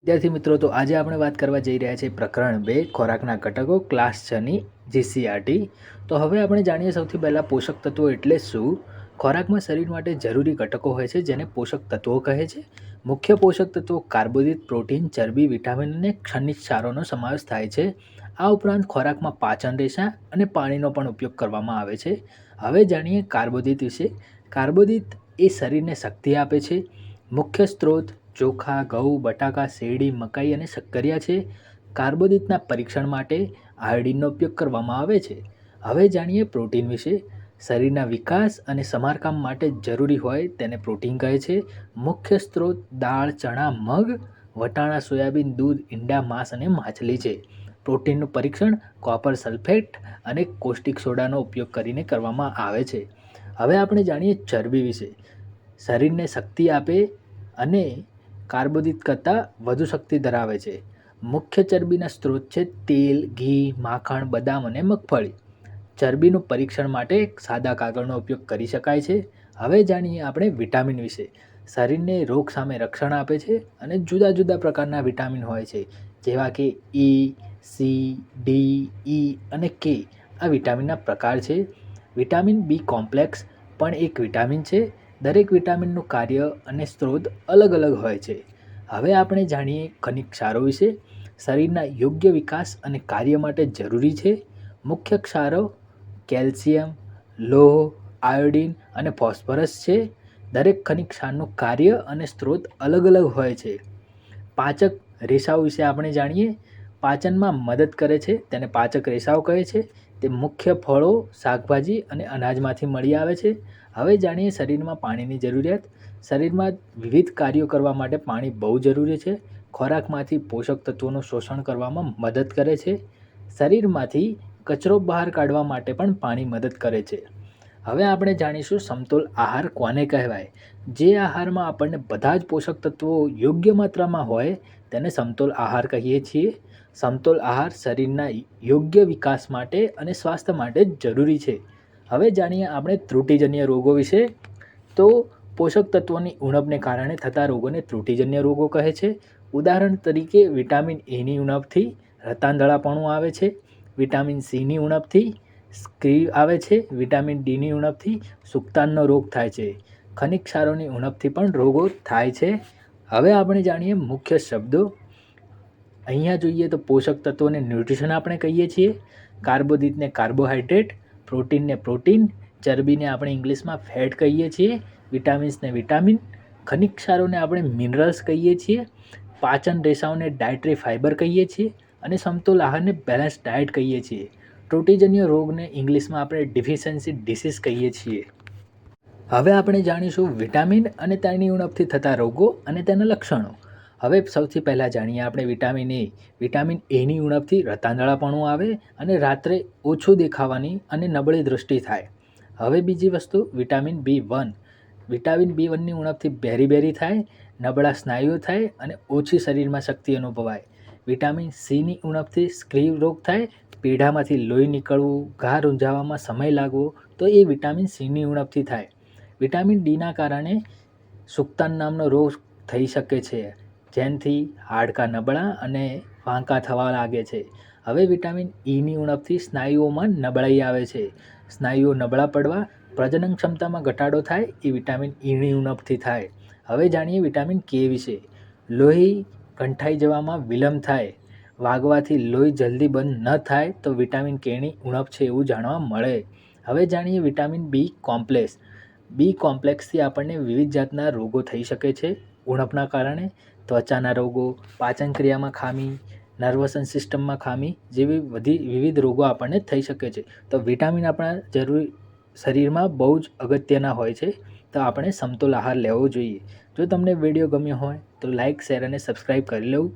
વિદ્યાર્થી મિત્રો, તો આજે આપણે વાત કરવા જઈ રહ્યા છીએ પ્રકરણ 2 ખોરાકના ઘટકો ક્લાસ 6ની જીસીઆરટી. તો હવે આપણે જાણીએ સૌથી પહેલાં પોષક તત્વો એટલે શું. ખોરાકમાં શરીર માટે જરૂરી ઘટકો હોય છે જેને પોષક તત્વો કહે છે. મુખ્ય પોષક તત્વો કાર્બોદિત, પ્રોટીન, ચરબી, વિટામિન અને ખનિજ ક્ષારોનો સમાવેશ થાય છે. આ ઉપરાંત ખોરાકમાં પાચન રેશા અને પાણીનો પણ ઉપયોગ કરવામાં આવે છે. હવે જાણીએ કાર્બોદિત વિશે. કાર્બોદિત એ શરીરને શક્તિ આપે છે. મુખ્ય સ્ત્રોત ચોખા, ઘઉં, બટાકા, શેરડી, મકાઈ અને શક્કરિયા છે. કાર્બોદિતના પરીક્ષણ માટે આયોડિનનો ઉપયોગ કરવામાં આવે છે. હવે જાણીએ પ્રોટીન વિશે. શરીરના વિકાસ અને સમારકામ માટે જરૂરી હોય તેને પ્રોટીન કહે છે. મુખ્ય સ્ત્રોત દાળ, ચણા, મગ, વટાણા, સોયાબીન, દૂધ, ઈંડા, માંસ અને માછલી છે. પ્રોટીનનું પરીક્ષણ કોપર સલ્ફેટ અને કોસ્ટિક સોડાનો ઉપયોગ કરીને કરવામાં આવે છે. હવે આપણે જાણીએ ચરબી વિશે. શરીરને શક્તિ આપે અને કાર્બોદિત કરતાં વધુ શક્તિ ધરાવે છે. મુખ્ય ચરબીના સ્ત્રોત છે તેલ, ઘી, માખણ, બદામ અને મગફળી. ચરબીનું પરીક્ષણ માટે સાદા કાગળનો ઉપયોગ કરી શકાય છે. હવે જાણીએ આપણે વિટામિન વિશે. શરીરને રોગ સામે રક્ષણ આપે છે અને જુદા જુદા પ્રકારના વિટામિન હોય છે, જેવા કે E, C, D, E અને K. આ વિટામિનના પ્રકાર છે. વિટામિન બી કોમ્પ્લેક્સ પણ એક વિટામિન છે. દરેક વિટામિનનું કાર્ય અને સ્ત્રોત અલગ અલગ હોય છે. હવે આપણે જાણીએ ખનિજ ક્ષારો વિશે. શરીરના યોગ્ય વિકાસ અને કાર્ય માટે જરૂરી છે. મુખ્ય ક્ષારો કેલ્શિયમ, લોહ, આયોડિન અને ફોસ્ફરસ છે. દરેક ખનિજ ક્ષારનું કાર્ય અને સ્ત્રોત અલગ અલગ હોય છે. પાચક રેસાઓ વિશે આપણે જાણીએ. પાચનમાં મદદ કરે છે તેને પાચક રેસાઓ કહે છે. તે મુખ્ય ફળો, શાકભાજી અને અનાજમાંથી મળી આવે છે. હવે જાણીએ શરીરમાં પાણીની જરૂરિયાત. શરીરમાં વિવિધ કાર્યો કરવા માટે પાણી બહુ જરૂરી છે. ખોરાકમાંથી પોષક તત્વોનું શોષણ કરવામાં મદદ કરે છે. શરીરમાંથી કચરો બહાર કાઢવા માટે પણ પાણી મદદ કરે છે. હવે આપણે જાણીશું સમતોલ આહાર કોને કહેવાય. જે આહારમાં આપણને બધા જ પોષક તત્વો યોગ્ય માત્રામાં હોય તેને સમતોલ આહાર કહીએ છીએ. સમતોલ આહાર શરીરના યોગ્ય વિકાસ માટે અને સ્વાસ્થ્ય માટે જરૂરી છે. હવે જાણીએ આપણે ત્રુટિજન્ય રોગો વિશે. તો પોષક તત્વોની ઉણપને કારણે થતા રોગોને ત્રુટિજન્ય રોગો કહે છે. ઉદાહરણ તરીકે વિટામિન એની ઉણપથી રતાંધળાપણું આવે છે. વિટામિન સીની ઉણપથી સ્ક્રીવ આવે છે. વિટામિન ડીની ઉણપથી સુક્તાનનો રોગ થાય છે. ખનિજ ક્ષારોની ઉણપથી પણ રોગો થાય છે. હવે આપણે જાણીએ મુખ્ય શબ્દો. અહીંયા જોઈએ તો પોષક તત્વોને ન્યુટ્રિશન આપણે કહીએ છીએ. કાર્બોદિતને કાર્બોહાઈડ્રેટ, પ્રોટીનને પ્રોટીન, ચરબીને આપણે ઇંગ્લિશમાં ફેટ કહીએ છીએ. વિટામિન્સને વિટામિન, ખનિજ ક્ષારોને આપણે મિનરલ્સ કહીએ છીએ. પાચન રેસાઓને ડાયટરી ફાઇબર કહીએ છીએ અને સમતોલ આહારને બેલેન્સ ડાયટ કહીએ છીએ. ત્રુટિજન્ય રોગને ઇંગ્લિશમાં આપણે ડિફિશિયન્સી ડિસીઝ કહીએ છીએ. હવે આપણે જાણીશું વિટામિન અને તેની ઉણપથી થતા રોગો અને તેના લક્ષણો. હવે સૌથી પહેલાં જાણીએ આપણે વિટામિન એ. વિટામિન એની ઉણપથી રતાંધળાપણું આવે અને રાત્રે ઓછું દેખાવાની અને નબળી દૃષ્ટિ થાય. હવે બીજી વસ્તુ વિટામિન B1. વિટામિન B1ની ઉણપથી બેરી થાય, નબળા સ્નાયુઓ થાય અને ઓછી શરીરમાં શક્તિ અનુભવાય. વિટામિન સીની ઉણપથી સ્ક્રીવ રોગ થાય, પેઢામાંથી લોહી નીકળવું, ઘા રૂંઝાવામાં સમય લાગવો, તો એ વિટામિન સીની ઉણપથી થાય. વિટામિન ડીના કારણે સુક્તાન નામનો રોગ થઈ શકે છે, જેનાથી હાડકાં નબળા અને વાંકા થવા લાગે છે. હવે વિટામિન ઈની ઉણપથી સ્નાયુઓમાં નબળાઈ આવે છે. સ્નાયુઓ નબળા પડવા, પ્રજનન ક્ષમતામાં ઘટાડો થાય એ વિટામિન ઈની ઉણપથી થાય. હવે જાણીએ વિટામિન કે વિશે. લોહી ગંઠાઈ જવામાં વિલંબ થાય, વાગવાથી લોહી જલ્દી બંધ ન થાય તો વિટામિન કેની ઉણપ છે એવું જાણવા મળે. હવે જાણીએ વિટામિન બી કોમ્પ્લેક્સ. બી કોમ્પ્લેક્સથી આપણને વિવિધ જાતના રોગો થઈ શકે છે. ઉણપના કારણે ત્વચાના રોગો, પાચન ક્રિયામાં ખામી, નર્વસન સિસ્ટમમાં ખામી જેવી વિવિધ રોગો આપણને થઈ શકે છે. તો વિટામિન આપણા શરીરમાં બહુ જ અગત્યના હોય છે. તો આપણે સમતોલ આહાર લેવો જોઈએ. જો તમને વિડીયો ગમ્યો હોય તો લાઇક, શેર અને સબસ્ક્રાઈબ કરી લેવું.